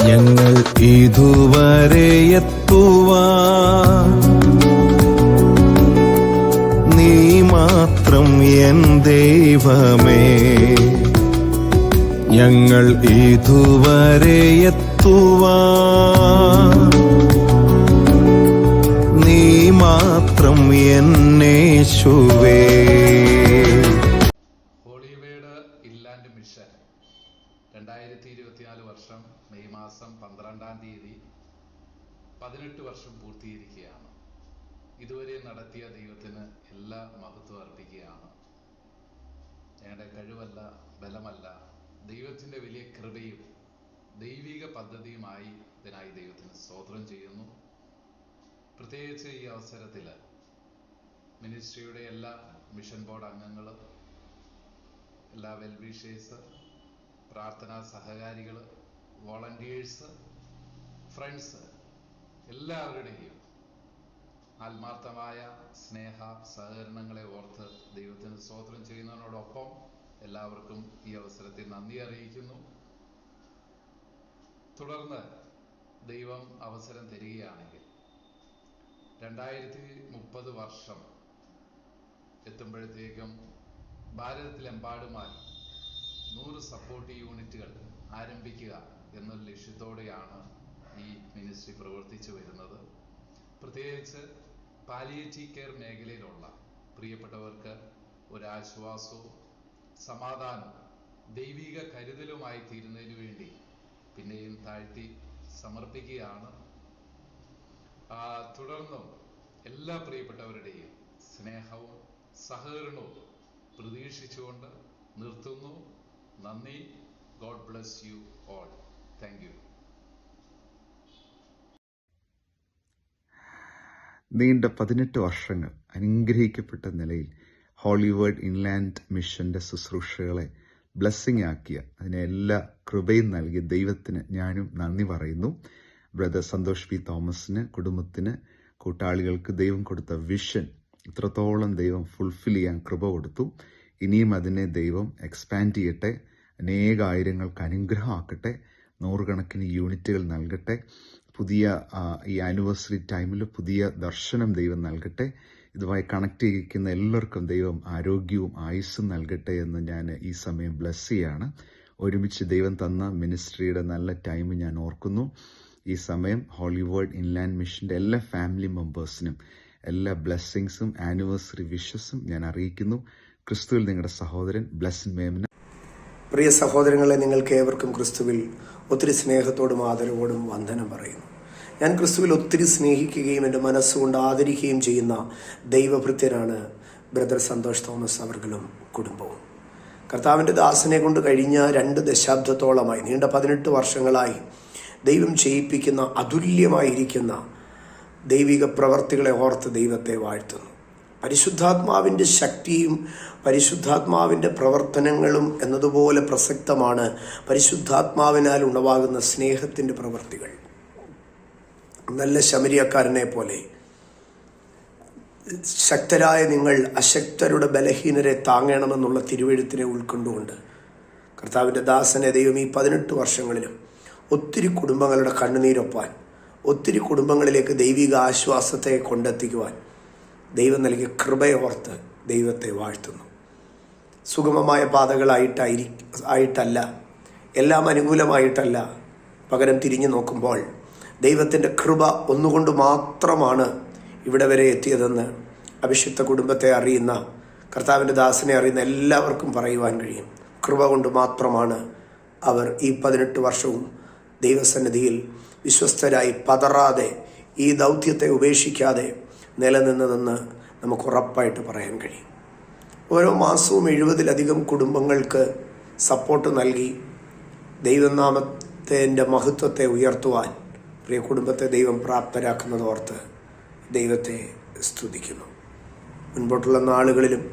ഞങ്ങൾ ഇതുവരെ എത്തുവാൻ നീ മാത്രം എൻ ദൈവമേ. ഞങ്ങൾ ഇതുവരെ എത്തുവാൻ നീ മാത്രം എന്നേശുവേ. ഹോളിവേഡ് ഇൻലാൻഡ് മിഷൻ 2024 വർഷം മെയ് മാസം 12-ാം തീയതി 18 വർഷം പൂർത്തീകരിക്കുകയാണ്. ഇതുവരെ നടത്തിയ ദൈവത്തിന് എല്ലാ മഹത്വം അർപ്പിക്കുകയാണ്. ഞങ്ങളുടെ കഴിവല്ല, ബലമല്ല, ദൈവത്തിൻ്റെ വലിയ കൃപയും ദൈവിക പദ്ധതിയുമായി ഇതിനായി ദൈവത്തിന് സ്തോത്രം ചെയ്യുന്നു. പ്രത്യേകിച്ച് ഈ അവസരത്തിൽ മിനിസ്ട്രിയുടെ എല്ലാ മിഷൻ ബോർഡ് അംഗങ്ങൾ, എല്ലാ വെൽവിഷേഴ്സ്, പ്രാർത്ഥനാ സഹകാരികൾ, വോളണ്ടിയേഴ്സ്, ഫ്രണ്ട്സ് എല്ലാവരുടെയും ആത്മാർത്ഥമായ സ്നേഹ സഹകരണങ്ങളെ ഓർത്ത് ദൈവത്തിന് സ്തോത്രം ചെയ്യുന്നതിനോടൊപ്പം എല്ലാവർക്കും ഈ അവസരത്തിൽ നന്ദി അറിയിക്കുന്നു. തുടർന്ന് ദൈവം അവസരം തരികയാണെങ്കിൽ 2030 വർഷം എത്തുമ്പോഴത്തേക്കും ഭാരതത്തിലെമ്പാടുമായി 100 സപ്പോർട്ട് യൂണിറ്റുകൾ ആരംഭിക്കുക എന്നൊരു ലക്ഷ്യത്തോടെയാണ് ഈ മിനിസ്ട്രി പ്രവർത്തിച്ചു വരുന്നത്. പ്രത്യേകിച്ച് പാലിയേറ്റീവ് കെയർ മേഖലയിലുള്ള പ്രിയപ്പെട്ടവർക്ക് ഒരാശ്വാസവും സമാധാനവും ദൈവിക കരുതലുമായി തീരുന്നതിനു വേണ്ടി പിന്നെയും താഴ്ത്തി സമർപ്പിക്കുകയാണ്. തുടർന്നും എല്ലാ പ്രിയപ്പെട്ടവരുടെയും സ്നേഹവും സഹകരണവും പ്രതീക്ഷിച്ചുകൊണ്ട് നിർത്തുന്നു. നന്ദി. God bless you all. Thank you. നീണ്ട 18 വർഷങ്ങൾ അനുഗ്രഹിക്കപ്പെട്ട നിലയിൽ ഹോളിവേഡ് ഇൻലാൻഡ് മിഷന്റെ ശുശ്രൂഷകളെ ബ്ലെസ്സിങ് ആക്കിയ, അതിനെ എല്ലാ കൃപയും നൽകിയ ദൈവത്തിന് ഞാനും നന്ദി പറയുന്നു. ബ്രദർ സന്തോഷ് പി തോമസിന്, കുടുംബത്തിന്, കൂട്ടാളികൾക്ക് ദൈവം കൊടുത്ത വിഷൻ ഇത്രത്തോളം ദൈവം ഫുൾഫിൽ ചെയ്യാൻ കൃപ കൊടുത്തു. ഇനിയും അതിനെ ദൈവം എക്സ്പാൻഡ് ചെയ്യട്ടെ, അനേകായിരങ്ങൾക്ക് അനുഗ്രഹമാക്കട്ടെ, 100 കണക്കിന് യൂണിറ്റുകൾ നൽകട്ടെ. പുതിയ ഈ ആനിവേഴ്സറി ടൈമിൽ പുതിയ ദർശനം ദൈവം നൽകട്ടെ. ഇതുമായി കണക്ട് ചെയ്യിക്കുന്ന എല്ലാവർക്കും ദൈവം ആരോഗ്യവും ആയുസ്സും നൽകട്ടെ എന്ന് ഞാൻ ഈ സമയം ബ്ലെസ് ചെയ്യാണ്. ഒരുമിച്ച് ദൈവം തന്ന മിനിസ്ട്രിയുടെ നല്ല ടൈം ഞാൻ ഓർക്കുന്നു. ഈ സമയം ഹോളിവേഡ് ഇൻലാൻഡ് മിഷന്റെ എല്ലാ ഫാമിലി മെമ്പേഴ്സിനും എല്ലാ ബ്ലെസ്സിങ്സും ആനിവേഴ്സറി വിഷസും ഞാൻ അറിയിക്കുന്നു. ക്രിസ്തുവിൽ നിങ്ങളുടെ സഹോദരൻ ബ്ലെസ്സിൻ മേമന. പ്രിയ സഹോദരങ്ങളെ, നിങ്ങൾക്ക് ഏവർക്കും ക്രിസ്തുവിൽ ഒത്തിരി സ്നേഹത്തോടും ആദരവോടും വന്ദനം പറയുന്നു. ഞാൻ ക്രിസ്തുവിൽ ഒത്തിരി സ്നേഹിക്കുകയും എൻ്റെ മനസ്സുകൊണ്ട് ആദരിക്കുകയും ചെയ്യുന്ന ദൈവഭൃത്യനാണ് ബ്രദർ സന്തോഷ് തോമസ് അവർകളും കുടുംബവും. കർത്താവിൻ്റെ ദാസനെ കൊണ്ട് കഴിഞ്ഞ 2 ദശാബ്ദത്തോളമായി, നീണ്ട 18 വർഷങ്ങളായി ദൈവം ചെയ്യിപ്പിക്കുന്ന അതുല്യമായിരിക്കുന്ന ദൈവിക പ്രവർത്തികളെ ഓർത്ത് ദൈവത്തെ വാഴ്ത്തുന്നു. പരിശുദ്ധാത്മാവിൻ്റെ ശക്തിയും പരിശുദ്ധാത്മാവിൻ്റെ പ്രവർത്തനങ്ങളും എന്നതുപോലെ പ്രസക്തമാണ് പരിശുദ്ധാത്മാവിനാൽ ഉണവാകുന്ന സ്നേഹത്തിൻ്റെ പ്രവർത്തികൾ. നല്ല ശമരിയക്കാരനെ പോലെ ശക്തരായ നിങ്ങൾ അശക്തരുടെ ബലഹീനരെ താങ്ങണമെന്നുള്ള തിരുവെഴുത്തിനെ ഉൾക്കൊണ്ടുകൊണ്ട് കർത്താവിൻ്റെ ദാസനെ ദൈവം ഈ 18 വർഷങ്ങളിലും ഒത്തിരി കുടുംബങ്ങളുടെ കണ്ണുനീരൊപ്പാൻ, ഒത്തിരി കുടുംബങ്ങളിലേക്ക് ദൈവിക ആശ്വാസത്തെ കൊണ്ടെത്തിക്കുവാൻ ദൈവം നൽകിയ കൃപയോർത്ത് ദൈവത്തെ വാഴ്ത്തുന്നു. സുഗമമായ പാതകളായിട്ടല്ല, എല്ലാം അനുകൂലമായിട്ടല്ല, പകരം തിരിഞ്ഞു നോക്കുമ്പോൾ ദൈവത്തിൻ്റെ കൃപ ഒന്നുകൊണ്ട് മാത്രമാണ് ഇവിടെ വരെ എത്തിയതെന്ന് അഭിഷിക്ത കുടുംബത്തെ അറിയുന്ന, കർത്താവിൻ്റെ ദാസനെ അറിയുന്ന എല്ലാവർക്കും പറയുവാൻ കഴിയും. കൃപ കൊണ്ട് മാത്രമാണ് അവർ ഈ 18 വർഷവും ദൈവസന്നിധിയിൽ വിശ്വസ്തരായി പതറാതെ ഈ ദൗത്യത്തെ ഉപേക്ഷിക്കാതെ നിലനിന്നതെന്ന് നമുക്ക് ഉറപ്പായിട്ട് പറയാൻ കഴിയും. ഓരോ മാസവും 70-ലധികം കുടുംബങ്ങൾക്ക് സപ്പോർട്ട് നൽകി ദൈവനാമത്തിൻ്റെ മഹത്വത്തെ ഉയർത്തുവാൻ പ്രിയ കുടുംബത്തെ ദൈവം പ്രാപ്തരാക്കുന്നതോർത്ത് ദൈവത്തെ സ്തുതിക്കുന്നു. മുൻപോട്ടുള്ള നാളുകളിലും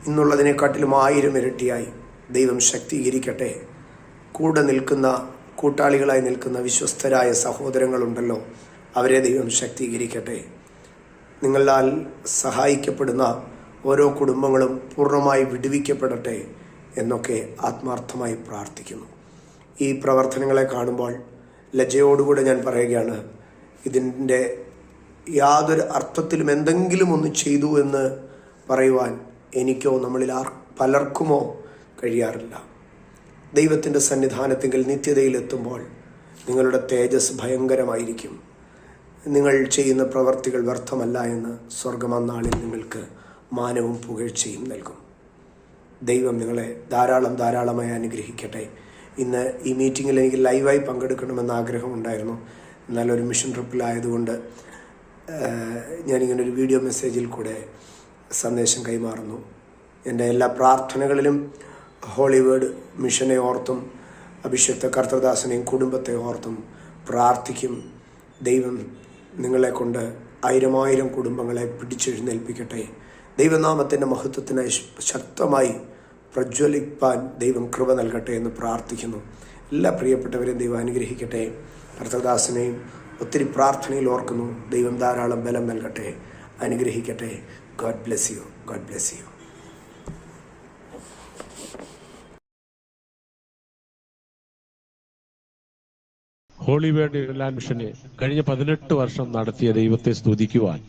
ഇന്നുള്ളതിനെക്കാട്ടിലും 1000 ഇരട്ടിയായി ദൈവം ശക്തീകരിക്കട്ടെ. കൂടെ നിൽക്കുന്ന, കൂട്ടാളികളായി നിൽക്കുന്ന വിശ്വസ്തരായ സഹോദരങ്ങളുണ്ടല്ലോ, അവരെ ദൈവം ശക്തീകരിക്കട്ടെ. നിങ്ങളാൽ സഹായിക്കപ്പെടുന്ന ഓരോ കുടുംബങ്ങളും പൂർണ്ണമായി വിടുവിക്കപ്പെടട്ടെ എന്നൊക്കെ ആത്മാർത്ഥമായി പ്രാർത്ഥിക്കുന്നു. ഈ പ്രവർത്തനങ്ങളെ കാണുമ്പോൾ ലജ്ജയോടുകൂടെ ഞാൻ പറയുകയാണ്, ഇതിൻ്റെ യാതൊരു അർത്ഥത്തിലും എന്തെങ്കിലും ഒന്ന് ചെയ്തു എന്ന് പറയുവാൻ എനിക്കോ നമ്മളിൽ പലർക്കുമോ കഴിയാറില്ല. ദൈവത്തിൻ്റെ സന്നിധാനത്തെങ്കിൽ നിത്യതയിലെത്തുമ്പോൾ നിങ്ങളുടെ തേജസ് ഭയങ്കരമായിരിക്കും. നിങ്ങൾ ചെയ്യുന്ന പ്രവർത്തികൾ വ്യർത്ഥമല്ല എന്ന് സ്വർഗം അന്നാളിൽ നിങ്ങൾക്ക് മാനവും പുകഴ്ചയും നൽകും. ദൈവം നിങ്ങളെ ധാരാളമായി അനുഗ്രഹിക്കട്ടെ. ഇന്ന് ഈ മീറ്റിങ്ങിൽ എനിക്ക് ലൈവായി പങ്കെടുക്കണമെന്ന് ആഗ്രഹമുണ്ടായിരുന്നു. എന്നാൽ ഒരു മിഷൻ ട്രിപ്പിലായതുകൊണ്ട് ഞാനിങ്ങനൊരു വീഡിയോ മെസ്സേജിൽ കൂടെ സന്ദേശം കൈമാറുന്നു. എൻ്റെ എല്ലാ പ്രാർത്ഥനകളിലും ഹോളിവേഡ് മിഷനെ ഓർത്തും അഭിഷക്ത കർത്തൃദാസനെയും കുടുംബത്തെ ഓർത്തും പ്രാർത്ഥിക്കും. ദൈവം നിങ്ങളെ കൊണ്ട് 1000 കുടുംബങ്ങളെ പിടിച്ചെഴുന്നേൽപ്പിക്കട്ടെ. ദൈവനാമത്തിൻ്റെ മഹത്വത്തിനായി ശക്തമായി പ്രജ്വലിപ്പാൻ ദൈവം കൃപ നൽകട്ടെ എന്ന് പ്രാർത്ഥിക്കുന്നു. എല്ലാ പ്രിയപ്പെട്ടവരെയും ദൈവം അനുഗ്രഹിക്കട്ടെ. കർത്തൃദാസനെയും ഒത്തിരി പ്രാർത്ഥനയിൽ ഓർക്കുന്നു. ദൈവം ധാരാളം ബലം നൽകട്ടെ, അനുഗ്രഹിക്കട്ടെ. God bless you. God bless you. Holy word inland മിഷനെ കഴിഞ്ഞ 18 വർഷം നടത്തിയ ദൈവത്തെ സ്തുതിക്കുവാൻ,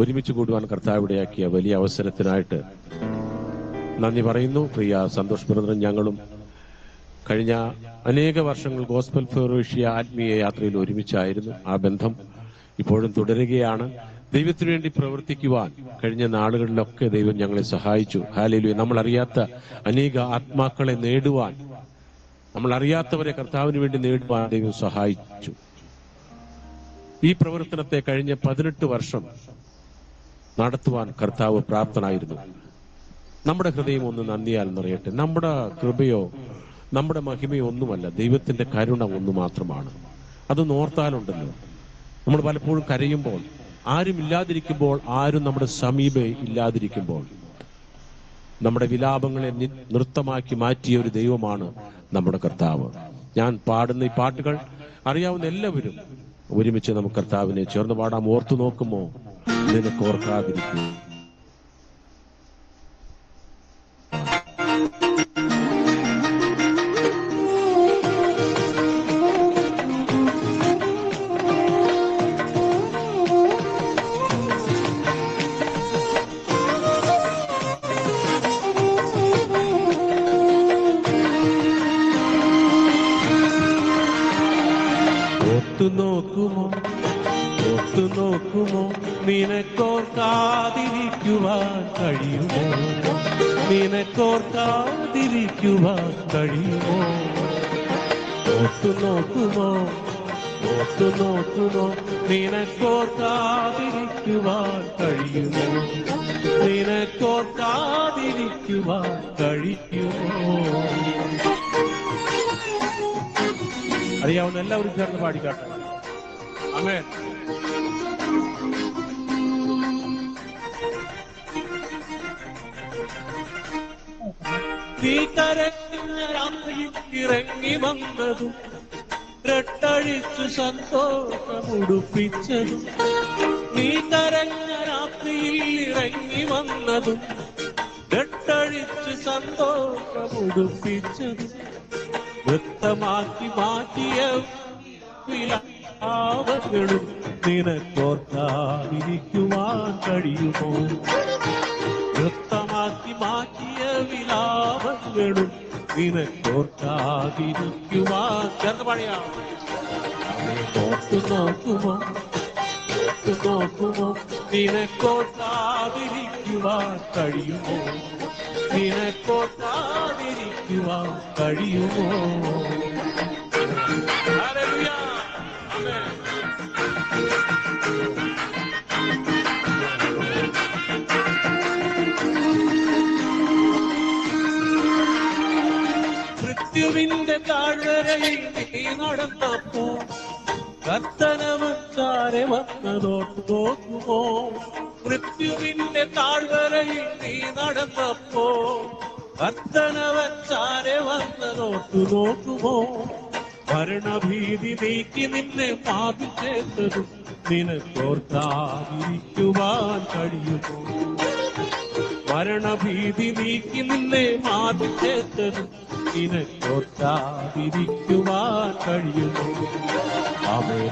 ഒരുമിച്ച് കൂടുവാൻ കർത്താവ് ഇടയാക്കിയ വലിയ അവസരത്തിനായിട്ട് നന്ദി പറയുന്നു. പ്രിയ സന്തോഷ് ബ്രദറും ഞങ്ങളും കഴിഞ്ഞ അനേക വർഷങ്ങൾ ഗോസ്പൽ ഫെലോഷിയ ആത്മീയ യാത്രയിൽ ഒരുമിച്ചായിരുന്നു. ആ ബന്ധം ഇപ്പോഴും തുടരുകയാണ്. ദൈവത്തിനു വേണ്ടി പ്രവർത്തിക്കുവാൻ കഴിഞ്ഞ നാളുകളിലൊക്കെ ദൈവം ഞങ്ങളെ സഹായിച്ചു. ഹല്ലേലൂയ. നമ്മൾ അറിയാത്ത അനേക ആത്മാക്കളെ നേടുവാൻ, നമ്മൾ അറിയാത്തവരെ കർത്താവിന് വേണ്ടി നേടുവാൻ ദൈവം സഹായിച്ചു. ഈ പ്രവർത്തനത്തെ കഴിഞ്ഞ 18 വർഷം നടത്തുവാൻ കർത്താവ് പ്രാപ്തനായിരുന്നു. നമ്മുടെ ഹൃദയം ഒന്ന് നന്ദിയാൽ നിറയട്ടെ. നമ്മുടെ കൃപയോ നമ്മുടെ മഹിമയോ ഒന്നുമല്ല, ദൈവത്തിന്റെ കരുണ ഒന്ന് മാത്രമാണ്. അത് നോർത്താലുണ്ടല്ലോ, നമ്മൾ പലപ്പോഴും കരയുമ്പോൾ, ആരും ഇല്ലാതിരിക്കുമ്പോൾ, ആരും നമ്മുടെ സമീപേ ഇല്ലാതിരിക്കുമ്പോൾ നമ്മുടെ വിലാപങ്ങളെ നൃത്തമാക്കി മാറ്റിയ ഒരു ദൈവമാണ് നമ്മുടെ കർത്താവ്. ഞാൻ പാടുന്ന ഈ പാട്ടുകൾ അറിയാവുന്ന എല്ലാവരും ഒരുമിച്ച് നമുക്ക് കർത്താവിനെ ചേർന്ന് പാടാം. ഓർത്തു നോക്കുമോ നിനക്ക് ഓർക്കാതിരിക്കും. ഓർത്തു നോക്കുമോ നിനക്കോർക്കാതിരിക്കുവാൻ കഴിയുമോ? നിനക്കോർക്കാതിരിക്കുവാൻ കഴിയുമോ? ഓർത്തു നോക്കുമോ നിനക്കോർക്കാതിരിക്കുവാൻ കഴിയുമോ? നിനക്കോർക്കാതിരിക്കുവാൻ കഴിയുമോ? അറിയാവുന്ന എല്ലാവരും ചേർന്ന് പാടിക്കാട്ടെ. ആമേൻ. നീ കരഞ്ഞ രാത്രിയിൽ ഇറങ്ങി വന്നതും രട്ടഴിച്ചു സന്തോഷമുടുപ്പിച്ചതും, നീ കരഞ്ഞ രാത്രിയിൽ ഇറങ്ങി വന്നതും രട്ടഴിച്ചു സന്തോഷമുടുപ്പിച്ചതും, വൃത്തമാക്കി മാറ്റിയ വിലാപങ്ങളും നിനക്കോർക്കാതിരിക്കുവാൻ കഴിയുമോ? വൃത്തമാക്കി മാറ്റിയ വിലാപങ്ങളും നിനക്കോർക്കാതിരിക്കുവാൻ ചേർന്ന് പറയാം. ഓർത്തു നോക്കുമോ നിനക്കോർക്കാതിരിക്കുവാൻ കഴിയുമോ? നിനക്കോർക്കാതിരിക്കുവാൻ കഴിയുമോ? ഹല്ലേലൂയ. ആമേൻ. മൃത്യുവിന്റെ താഴ്വരയിൽ നീ നടന്നപ്പോ കർത്തനവച്ചാരെ വന്നതോർത്തു നോക്കുമോ? മൃത്യുവിന്റെ താഴ്വരയിൽ നീ നടന്നപ്പോ കർത്തനവച്ചാരെ വന്നതോർത്തു നോക്കുമോ? മരണഭീതി നീക്കി നിന്നെ പാപിച്ചേർത്തതും നിനക്കോർക്കാതിരിക്കുവാൻ കഴിയുമോ? മരണഭീതി നീക്കി നിന്നെ പാപിച്ചേർത്തതും നിനക്കൊറ്റാതിരിക്കുവാൻ കഴിയുമോ? അവയെ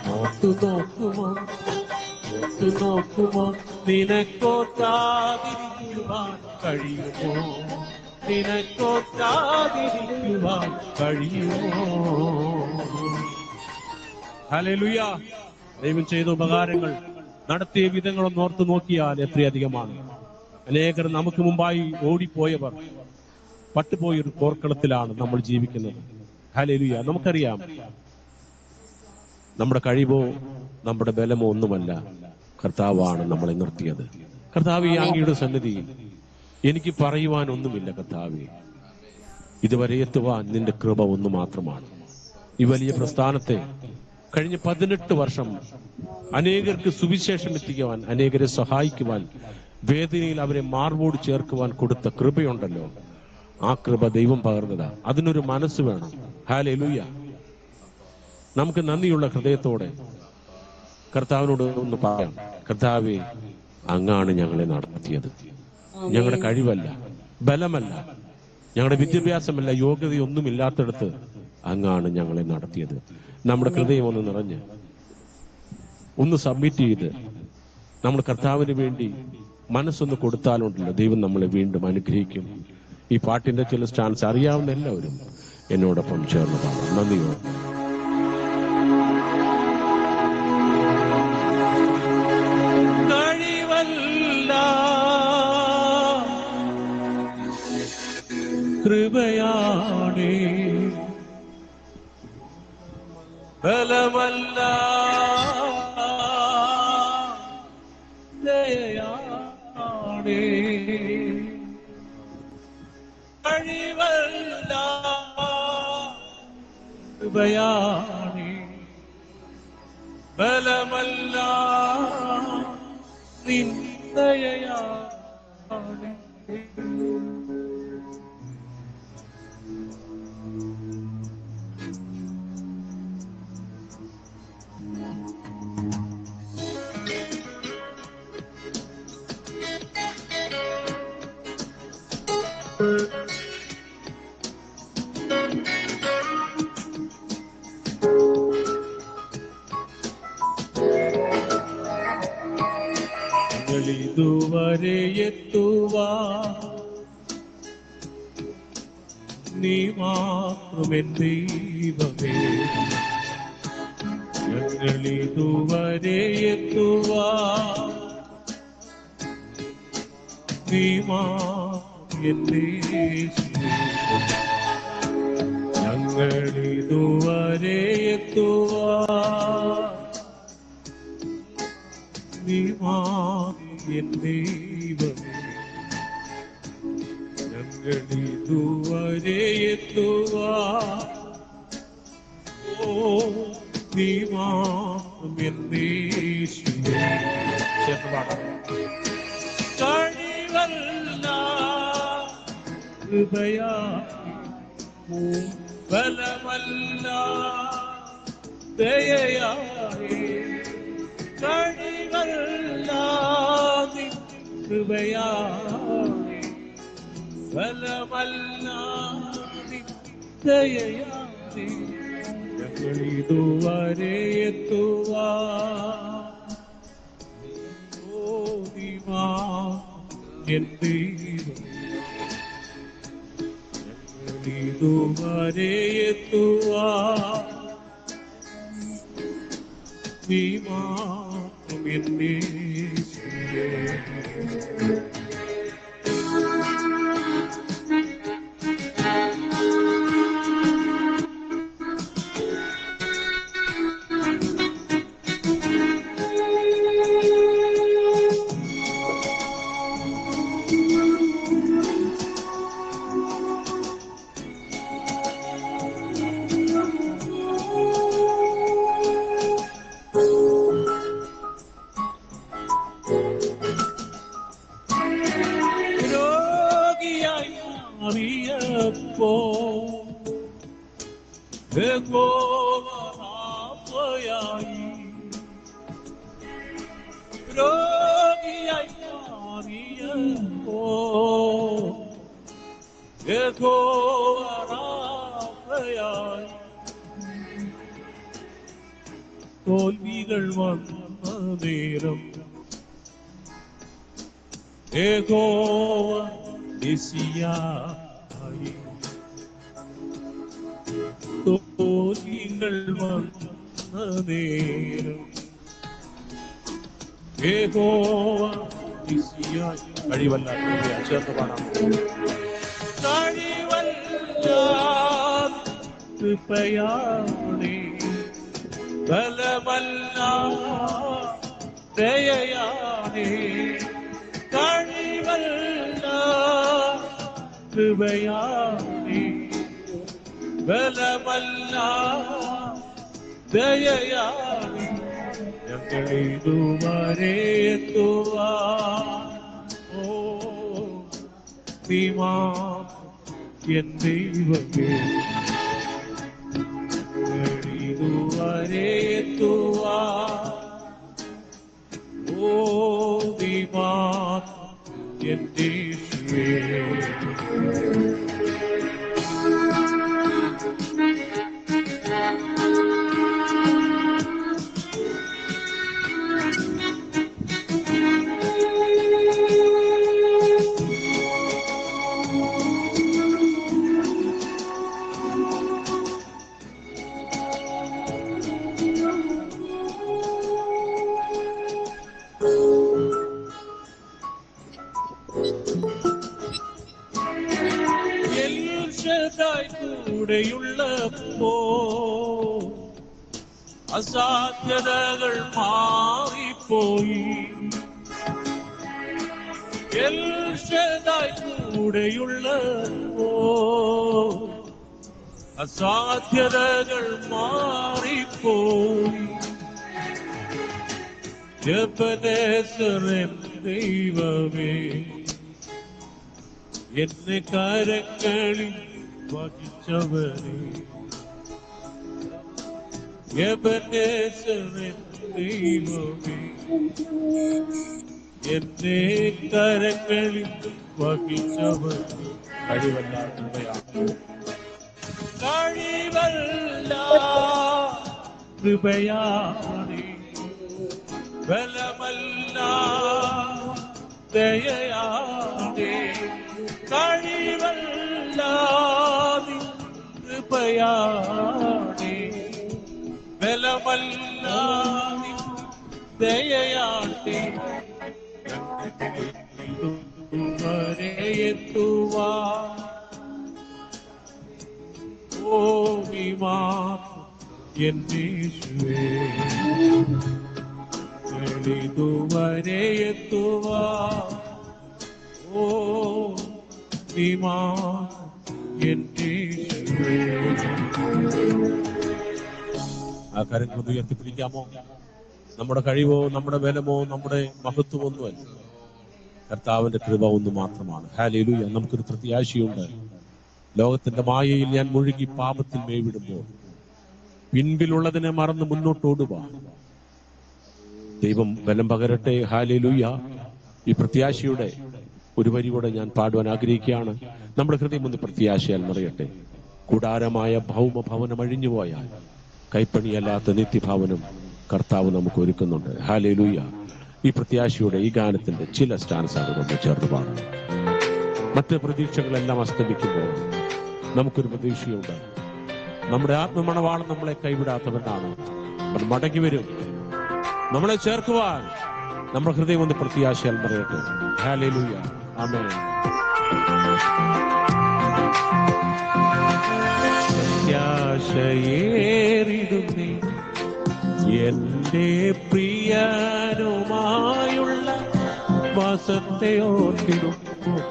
നോക്കുമോ നിനക്കൊറ്റാതിരിക്കുവാൻ കഴിയുമോ? നിനക്കൊറ്റാതിരിക്കുവാൻ കഴിയുമോ? ഹല്ലേലൂയ. ദൈവം ചെയ്ത ഉപകാരങ്ങൾ, നടത്തിയ വിധങ്ങളൊന്ന് ഓർത്തു നോക്കിയാൽ എത്രയധികമാണ്. അനേകർ നമുക്ക് മുമ്പായി ഓടിപ്പോയവർ, പട്ടുപോയൊരു പോർക്കളത്തിലാണ് നമ്മൾ ജീവിക്കുന്നത്. ഹല്ലേലൂയ. നമുക്കറിയാം, നമ്മുടെ കഴിവോ നമ്മുടെ ബലമോ ഒന്നുമല്ല, കർത്താവാണ് നമ്മളെ നിർത്തിയത്. കർത്താവ്, ഈ അങ്ങയുടെ സന്നിധിയിൽ എനിക്ക് പറയുവാനൊന്നുമില്ല കർത്താവേ, ഇതുവരെ എത്തുവാൻ നിന്റെ കൃപ ഒന്ന് മാത്രമാണ്. ഈ വലിയ പ്രസ്ഥാനത്തെ കഴിഞ്ഞ 18 വർഷം അനേകർക്ക് സുവിശേഷം എത്തിക്കുവാൻ, അനേകരെ സഹായിക്കുവാൻ, വേദനയിൽ അവരെ മാർവോട് ചേർക്കുവാൻ കൊടുത്ത കൃപയുണ്ടല്ലോ, ആ കൃപ ദൈവം പകർന്നതാ. അതിനൊരു മനസ്സ് വേണം. ഹല്ലേലൂയ. നമുക്ക് നന്ദിയുള്ള ഹൃദയത്തോടെ കർത്താവിനോട് ഒന്ന് പറയാം, കർത്താവേ, അങ്ങാണ് ഞങ്ങളെ നടത്തിയത്. ഞങ്ങളുടെ കഴിവല്ല, ബലമല്ല, ഞങ്ങളുടെ വിദ്യാഭ്യാസമല്ല, യോഗ്യതയൊന്നുമില്ലാത്തടത്ത് അങ്ങാണ് ഞങ്ങളെ നടത്തിയത്. നമ്മുടെ ഹൃദയം ഒന്ന് നിറഞ്ഞ് ഒന്ന് സബ്മിറ്റ് ചെയ്ത് നമ്മൾ കർത്താവിന് വേണ്ടി മനസ്സൊന്ന് കൊടുത്താലുണ്ടല്ലോ, ദൈവം നമ്മളെ വീണ്ടും അനുഗ്രഹിക്കും. ഈ പാട്ടിന്റെ ചില സ്റ്റാൻസ് അറിയാവുന്ന എല്ലാവരും എന്നോടൊപ്പം ചേർന്ന് പാടാം. നന്ദിയോ. കൃപയാണേ, ബലമല്ല, ദയയാണേ, കഴിവല്ല, കൃപയാണേ, ബലമല്ല, നിൻ ദയയാണേ. ഇതുവരെ എത്തുവാ നീ മാത്രമെൻ ദൈവമേ. ഞങ്ങളിതുവരെ എത്തുവാ നീ മാത്രമെൻ യേശുവേ. ഞങ്ങളിതുവരെ എത്തുവാ നീ മാത്രമെൻ ദൈവമേ. ഞങ്ങളിതുവരെ എത്തുവാ നീ മാത്രമെൻ യേശുവേ. കഴിവല്ല, കൃപയായി, ബലമല്ല, ദയയായി, കഴിവല്ല, കൃപയായി, ബലമല്ല, ദയയായി. ഞങ്ങളിതുവരെ എത്തുവാ നീ മാത്രമെൻ ദൈവം. ഞങ്ങളിതുവരെ എത്തുവാ നീ മാത്രമെൻ യേശുവേ. അറിയപ്പോ യഹോവയായി, രോഗിയായി മാറിയപ്പോ യഹോവ ജോലികൾ വന്ന നേരം യഹോവ നിസിയായി ജോലികൾ വന്ന നേരം യഹോവ നിസിയായി. കഴിവല്ലാത്ത ചേർത്ത് പാടാം. കൃപയാണേ ബലമല്ല ദയയാണേ കഴിവല്ല കൃപയാണേ ബലമല്ല ദയയാണേ ഞങ്ങളിതുവരെ ഓ നീ എൻ ദൈവമേ ഇതുവരെ ഓ നീ എൻ യേശുവേ. കൂടെയുള്ളപ്പോ അസാധ്യതകൾ മാറിപ്പോയി. എൽഷദായ് കൂടെയുള്ളപ്പോ അസാധ്യതകൾ മാറിപ്പോയി. എബനേസർ ദൈവമേ എന്നെ കരങ്ങളിൽ വഹിച്ചവനെ എബനേസർ ദൈവമേ എന്നെ കരങ്ങളിൽ വഹിച്ചവനെ. കഴിവല്ല കൃപയാണേ ബലമല്ല ദയയാണേ കഴിവല്ല കൃപയാണേ ബലമല്ല ദയയാണേ വരെ എത്തുവാ ഓ വിമാ എൻ യേശുവേ ഇതുവരെ എത്തുവാ ഓ വിമാ എൻ യേശുവേ. ആ കരങ്ങൾ ഉയർത്തിപ്പിടിക്കാമോ? നമ്മുടെ കഴിവോ നമ്മുടെ ബലമോ നമ്മുടെ മഹത്വമൊന്നുമല്ല, കർത്താവിന്റെ കൃപ ഒന്ന് മാത്രമാണ്. ഹല്ലേലൂയ. നമുക്കൊരു പ്രത്യാശയുണ്ട്. ലോകത്തിന്റെ മായയിൽ ഞാൻ മുഴുകി പാപത്തിൽ മേവിടുമ്പോൾ പിൻപിലുള്ളതിനെ മറന്ന് മുന്നോട്ടോടുക. ദൈവം ബലം പകരട്ടെ. ഹല്ലേലൂയ. ഈ പ്രത്യാശയുടെ ഒരു വരി കൂടെ ഞാൻ പാടുവാൻ ആഗ്രഹിക്കുകയാണ്. നമ്മുടെ ഹൃദയം ഒന്ന് പ്രത്യാശയാൽ നിറയട്ടെ. കൂടാരമായ ഭൗമഭവനം അഴിഞ്ഞുപോയാൽ കൈപ്പണിയല്ലാത്ത നിത്യഭവനം കർത്താവ് നമുക്ക് ഒരുക്കുന്നുണ്ട്. ഹല്ലേലൂയ. ഈ പ്രത്യാശയുടെ ഈ ഗാനത്തിന്റെ ചില സ്റ്റാൻസാണ് നമ്മൾ ചേർന്ന് പാടുന്നത്. മറ്റ് പ്രതീക്ഷകളെല്ലാം അസ്തമിക്കുമ്പോൾ നമുക്കൊരു പ്രതീക്ഷയുണ്ട്. നമ്മുടെ ആത്മമണവാളം നമ്മളെ കൈവിടാത്തവനാണ്. അവൻ മടങ്ങി വരും നമ്മളെ ചേർക്കുവാൻ. നമ്മുടെ ഹൃദയം ഒന്ന് പ്രത്യാശയാൽ നിറയട്ടെ. ഹല്ലേലൂയ. ആമേൻ. പ്രത്യാശയേറിടുന്നേ എന്റെ പ്രിയനുമായുള്ള വാസത്തെ ഓർത്തിടും.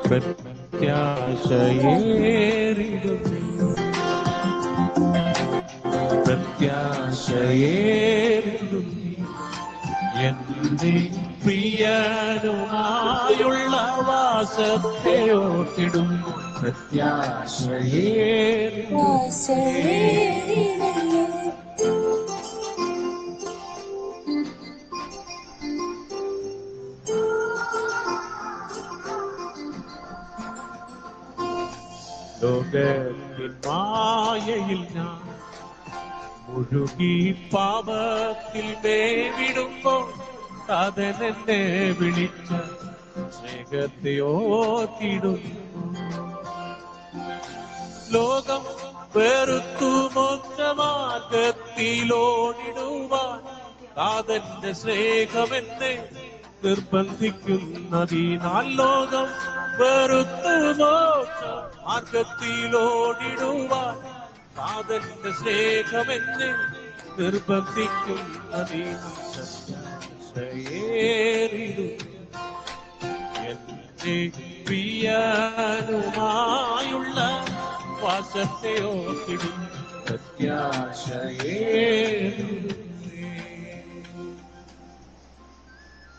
പ്രത്യാശയേറിടുന്നേ പ്രത്യാശയേറിടുന്നേ എന്റെ പ്രിയനുമായുള്ള വാസത്തെ ഓർത്തിടും. ലോകത്തിൻ മായയിൽ ഞാൻ ഒഴുകി പാപത്തിൽ മേവിടുമ്പോൾ താതനെന്നെ വിളിച്ച സ്നേഹത്തെ ഓർത്തിടുന്നു. ലോകം വെറുത്തു മോക്ഷമാർഗത്തിലോടിടുവാൻ താതന്റെ സ്നേഹമെന്നെ നിർബന്ധിക്കുന്നതിനാൽ ലോകം വെറുത്തു മോക്ഷമാർഗത്തിലോടിടുവാൻ താതന്റെ സ്നേഹമെന്നെ നിർബന്ധിക്കുന്നതിനേറിടും എന്റെ പ്രിയനുമായുള്ള വാസത്തെ ഓർത്തിടും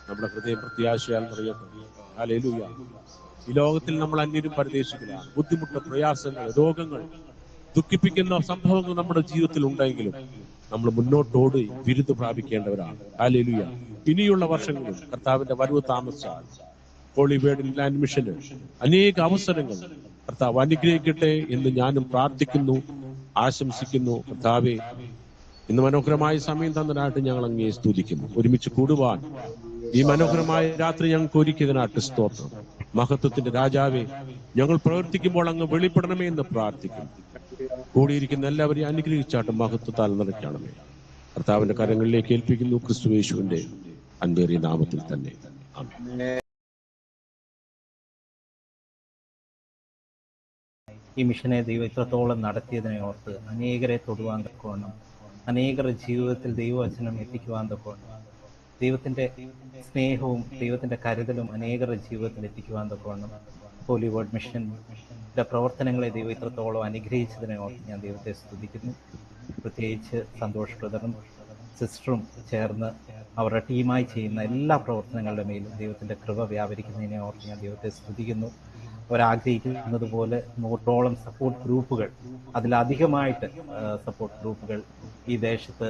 നമ്മുടെ ഹൃദയം പ്രത്യാശയാൽ നിറയട്ടെ. ഹല്ലേലൂയ. ഈ ലോകത്തിൽ നമ്മൾ അന്യരും പരദേശികളാണ്. ബുദ്ധിമുട്ട്, പ്രയാസങ്ങൾ, രോഗങ്ങൾ, ദുഃഖിപ്പിക്കുന്ന സംഭവങ്ങൾ നമ്മുടെ ജീവിതത്തിൽ ഉണ്ടെങ്കിലും നമ്മൾ മുന്നോട്ടോടി ബിരുദ പ്രാപിക്കേണ്ടവരാണ്. ഹല്ലേലൂയ. ഇനിയുള്ള വർഷങ്ങളിൽ കർത്താവിന്റെ വരവ് താമസിച്ചാൽ ഹോളി വേർഡ് ഇൻലാൻഡ് മിഷന് അനേക അവസരങ്ങൾ കർത്താവ് അനുഗ്രഹിക്കട്ടെ എന്ന് ഞാനും പ്രാർത്ഥിക്കുന്നു, ആശംസിക്കുന്നു. കർത്താവെ, ഇന്ന് മനോഹരമായ സമയം തന്നതിനായിട്ട് ഞങ്ങൾ അങ്ങയെ സ്തുതിക്കുന്നു. ഒരുമിച്ച് കൂടുവാൻ ഈ മനോഹരമായ രാത്രി ഞങ്ങൾക്ക് ഒരുക്കിയതിനായിട്ട് സ്തോത്രം. മഹത്വത്തിന്റെ രാജാവെ, ഞങ്ങൾ പ്രവർത്തിക്കുമ്പോൾ അങ്ങ് വെളിപ്പെടണമേ എന്ന് പ്രാർത്ഥിക്കുന്നു. കൂടിയിരിക്കുന്ന എല്ലാവരെയും അനുഗ്രഹിച്ചാട്ട് മഹത്വത്താൽ നിറയ്ക്കണമേ. കർത്താവിന്റെ കരങ്ങളിലേക്ക് ഏൽപ്പിക്കുന്നു, ക്രിസ്തുയേശുവിന്റെ അൻപേറിയ നാമത്തിൽ തന്നെ. ആമേൻ. ഈ മിഷനെ ദൈവം ഇത്രത്തോളം നടത്തിയതിനെ ഓർത്ത് അനേകരെ തൊടുവാൻ തക്കവണ്ണം, അനേകരുടെ ജീവിതത്തിൽ ദൈവവചനം എത്തിക്കുവാൻ തക്കവണ്ണം, ദൈവത്തിൻ്റെ സ്നേഹവും ദൈവത്തിൻ്റെ കരുതലും അനേകരുടെ ജീവിതത്തിൽ എത്തിക്കുവാൻ തക്കവണ്ണം ഹോളി വേർഡ് മിഷൻ്റെ പ്രവർത്തനങ്ങളെ ദൈവം ഇത്രത്തോളം അനുഗ്രഹിച്ചതിനെ ഓർത്ത് ഞാൻ ദൈവത്തെ സ്തുതിക്കുന്നു. പ്രത്യേകിച്ച് സന്തോഷ് ബ്രദറും സിസ്റ്ററും ചേർന്ന് അവരുടെ ടീമായി ചെയ്യുന്ന എല്ലാ പ്രവർത്തനങ്ങളുടെ മേലും ദൈവത്തിൻ്റെ കൃപ വ്യാപരിക്കുന്നതിനെ ഓർത്ത് ഞാൻ ദൈവത്തെ സ്തുതിക്കുന്നു. അവരാഗ്രഹിക്കുന്നത് പോലെ 100ഓളം സപ്പോർട്ട് ഗ്രൂപ്പുകൾ, അതിലധികമായിട്ട് സപ്പോർട്ട് ഗ്രൂപ്പുകൾ ഈ ദേശത്ത്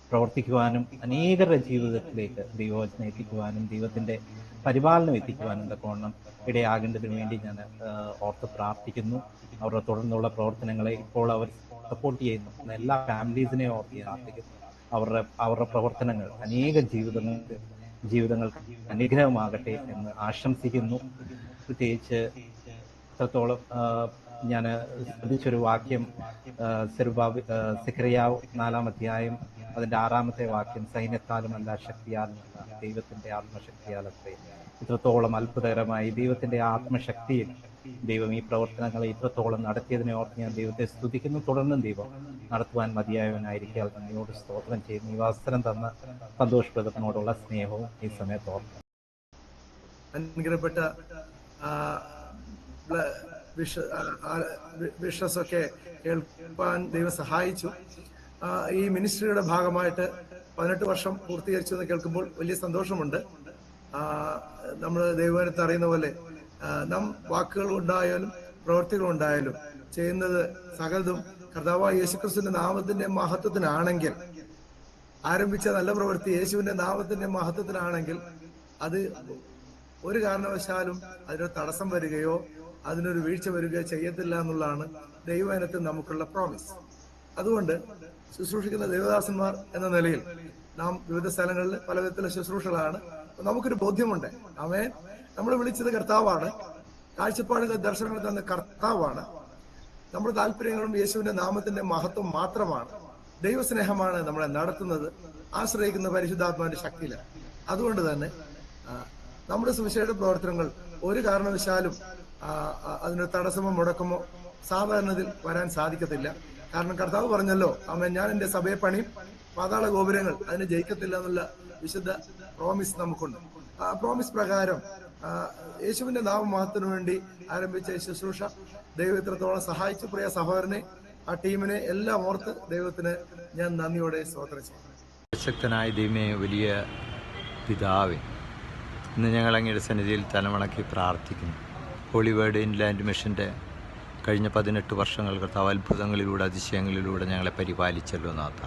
പ്രവർത്തിക്കുവാനും അനേകരുടെ ജീവിതത്തിലേക്ക് ദൈവവചനം എത്തിക്കുവാനും ദൈവത്തിൻ്റെ പരിപാലനം എത്തിക്കുവാനും തക്കവണ്ണം ഇടയാകേണ്ടതിന് വേണ്ടി ഞാൻ ഓർത്ത് പ്രാർത്ഥിക്കുന്നു. അവരുടെ തുടർന്നുള്ള പ്രവർത്തനങ്ങളെ ഇപ്പോൾ അവർ സപ്പോർട്ട് ചെയ്യുന്ന എല്ലാ ഫാമിലീസിനെയും ഓർത്ത് പ്രാർത്ഥിക്കുന്നു. അവരുടെ പ്രവർത്തനങ്ങൾ അനേക ജീവിതങ്ങൾക്ക് അനുഗ്രഹമാകട്ടെ എന്ന് ആശംസിക്കുന്നു. പ്രത്യേകിച്ച് അത്രത്തോളം ഞാൻ ശ്രദ്ധിച്ചൊരു വാക്യം സെഖറിയാവ് 4-ാം അധ്യായം അതിൻ്റെ 6-ാമത്തെ വാക്യം, സൈന്യത്താലുമല്ല ശക്തിയാലുമല്ല ദൈവത്തിൻ്റെ ആത്മശക്തിയാലത്രേ. ഇത്രത്തോളം അത്ഭുതകരമായി ദൈവത്തിൻ്റെ ആത്മശക്തിയിൽ ദൈവം ഈ പ്രവർത്തനങ്ങളെ ഇത്രത്തോളം നടത്തിയതിനെ ഓർത്ത് ഞാൻ ദൈവത്തെ സ്തുതിക്കുന്നു. തുടർന്നും ദൈവം നടത്തുവാൻ മതിയായവനായിരിക്കാൻ നന്ദിയോട് സ്തോത്രം ചെയ്യുന്നു. ഈ അവസരം തന്ന സന്തോഷ് ബ്രദറിനോടുള്ള സ്നേഹവും ഈ സമയത്ത് ഓർക്കുന്നു. അനുഗ്രഹപ്പെട്ട വിഷസൊക്കെ കേൾപ്പാൻ ദൈവം സഹായിച്ചു. ഈ മിനിസ്ട്രിയുടെ ഭാഗമായിട്ട് 18 വർഷം പൂർത്തീകരിച്ചു എന്ന് കേൾക്കുമ്പോൾ വലിയ സന്തോഷമുണ്ട്. നമ്മൾ ദൈവത്തെ അറിയുന്ന പോലെ നാം വാക്കുകൾ ഉണ്ടായാലും പ്രവൃത്തികൾ ഉണ്ടായാലും ചെയ്യുന്നത് സകലതും കർത്താവായ യേശുക്രിസ്തുവിന്റെ നാമത്തിന്റെ മഹത്വത്തിനാണെങ്കിൽ, ആരംഭിച്ച നല്ല പ്രവൃത്തി യേശുവിന്റെ നാമത്തിന്റെ മഹത്വത്തിനാണെങ്കിൽ അത് ഒരു കാരണവശാലും അതിനൊരു തടസ്സം വരികയോ അതിനൊരു വീഴ്ച വരികയോ ചെയ്യത്തില്ല എന്നുള്ളതാണ് ദൈവവചനത്തിൽ നമുക്കുള്ള പ്രോമിസ്. അതുകൊണ്ട് ശുശ്രൂഷിക്കുന്ന ദേവദാസന്മാർ എന്ന നിലയിൽ നാം വിവിധ സ്ഥലങ്ങളിൽ പല വിധത്തിലുള്ള ശുശ്രൂഷകളാണ്. നമുക്കൊരു ബോധ്യമുണ്ട്, ആമേൻ, നമ്മൾ വിളിച്ചത് കർത്താവാണ്, കാഴ്ചപ്പാടുകൾ ദർശനങ്ങൾ തന്ന കർത്താവാണ്. നമ്മുടെ താല്പര്യങ്ങളും യേശുവിന്റെ നാമത്തിന്റെ മഹത്വം മാത്രമാണ്. ദൈവസ്നേഹമാണ് നമ്മളെ നടത്തുന്നത്. ആശ്രയിക്കുന്ന പരിശുദ്ധാത്മാവിന്റെ ശക്തിയിലാണ്. അതുകൊണ്ട് തന്നെ നമ്മുടെ സുവിശേഷ പ്രവർത്തനങ്ങൾ ഒരു കാരണവശാലും അതിനൊരു തടസ്സമോ മുടക്കമോ സാധാരണത്തിൽ വരാൻ സാധിക്കത്തില്ല. കാരണം കർത്താവ് പറഞ്ഞല്ലോ, ആമേൻ, ഞാൻ എൻ്റെ സഭയെ പണിയും, പാതാള ഗോപുരങ്ങൾ അതിനെ ജയിക്കത്തില്ല എന്നുള്ള വിശുദ്ധ പ്രോമിസ് നമുക്കുണ്ട്. ആ പ്രോമിസ് പ്രകാരം യേശുവിന്റെ നാമമഹത്വത്തിനു വേണ്ടി ആരംഭിച്ച ശുശ്രൂഷ ദൈവം ഇത്രത്തോളം സഹായിച്ചു. പ്രിയ സഹോദരനെ, ആ ടീമിനെ എല്ലാം ഓർത്ത് ദൈവത്തിന് ഞാൻ നന്ദിയോടെ സ്തോത്രം ചെയ്യുന്നു. ശക്തനായ ദൈവമേ, വലിയ പിതാവേ, ഇന്ന് ഞങ്ങൾ അങ്ങയുടെ സന്നിധിയിൽ തലമണക്കി പ്രാർത്ഥിക്കുന്നു. ഹോളി വേർഡ് ഇൻലാൻഡ് മിഷൻ്റെ കഴിഞ്ഞ 18 വർഷങ്ങൾ കർത്താവ് അത്ഭുതങ്ങളിലൂടെ അതിശയങ്ങളിലൂടെ ഞങ്ങളെ പരിപാലിച്ചല്ലോ നാഥ.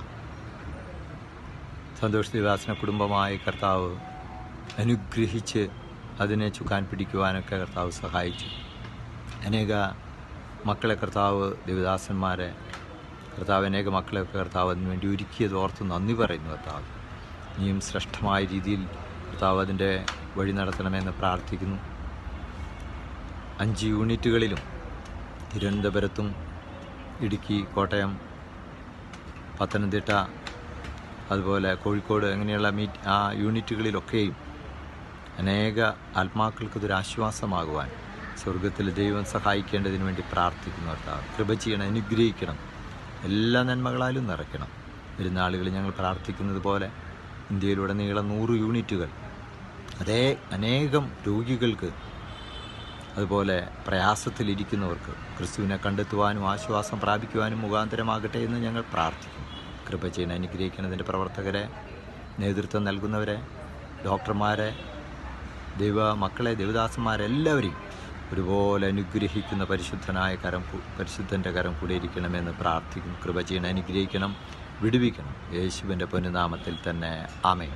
സന്തോഷ് ദേവദാസന കുടുംബമായി കർത്താവ് അനുഗ്രഹിച്ച് അതിനെ ചുക്കാൻ പിടിക്കുവാനൊക്കെ കർത്താവ് സഹായിച്ചു. അനേക മക്കളെ കർത്താവ് ദേവദാസന്മാരെ കർത്താവ് അനേക മക്കളെയൊക്കെ കർത്താവ് അതിനു വേണ്ടി ഒരുക്കിയത് ഓർത്ത് നന്ദി പറയുന്നു കർത്താവ്. ഇനിയും ശ്രേഷ്ഠമായ രീതിയിൽ കർത്താവ് അതിൻ്റെ വഴി നടത്തണമെന്ന് പ്രാർത്ഥിക്കുന്നു. 5 യൂണിറ്റുകളിലും തിരുവനന്തപുരത്തും ഇടുക്കി, കോട്ടയം, പത്തനംതിട്ട, അതുപോലെ കോഴിക്കോട് അങ്ങനെയുള്ള യൂണിറ്റുകളിലൊക്കെയും അനേക ആത്മാക്കൾക്ക് ഇതൊരു ആശ്വാസമാകുവാൻ സ്വർഗത്തിൽ ദൈവം സഹായിക്കേണ്ടതിന് വേണ്ടി പ്രാർത്ഥിക്കുന്നു കർത്താവ്. കൃപ ചെയ്യണം, അനുഗ്രഹിക്കണം, എല്ലാ നന്മകളാലും നിറയ്ക്കണം. വരുന്നാളുകളിൽ ഞങ്ങൾ പ്രാർത്ഥിക്കുന്നത് പോലെ ഇന്ത്യയിലുടനീളം 100 യൂണിറ്റുകൾ, അതേ അനേകം രോഗികൾക്ക്, അതുപോലെ പ്രയാസത്തിലിരിക്കുന്നവർക്ക് ക്രിസ്തുവിനെ കണ്ടെത്തുവാനും ആശ്വാസം പ്രാപിക്കുവാനും മുഖാന്തരമാകട്ടെ എന്ന് ഞങ്ങൾ പ്രാർത്ഥിക്കും. കൃപ ചെയ്യണം, അനുഗ്രഹിക്കണതിൻ്റെ പ്രവർത്തകരെ, നേതൃത്വം നൽകുന്നവരെ, ഡോക്ടർമാരെ, മക്കളെ, ദേവദാസന്മാരെല്ലാവരെയും ഒരുപോലെ അനുഗ്രഹിക്കുന്ന പരിശുദ്ധൻ്റെ കരം കൂടെ ഇരിക്കണമെന്ന് പ്രാർത്ഥിക്കും. കൃപ ചെയ്യണം, അനുഗ്രഹിക്കണം, വിടുവിക്കണം. യേശുവിൻ്റെ പൊന്നുനാമത്തിൽ തന്നെ ആമേൻ.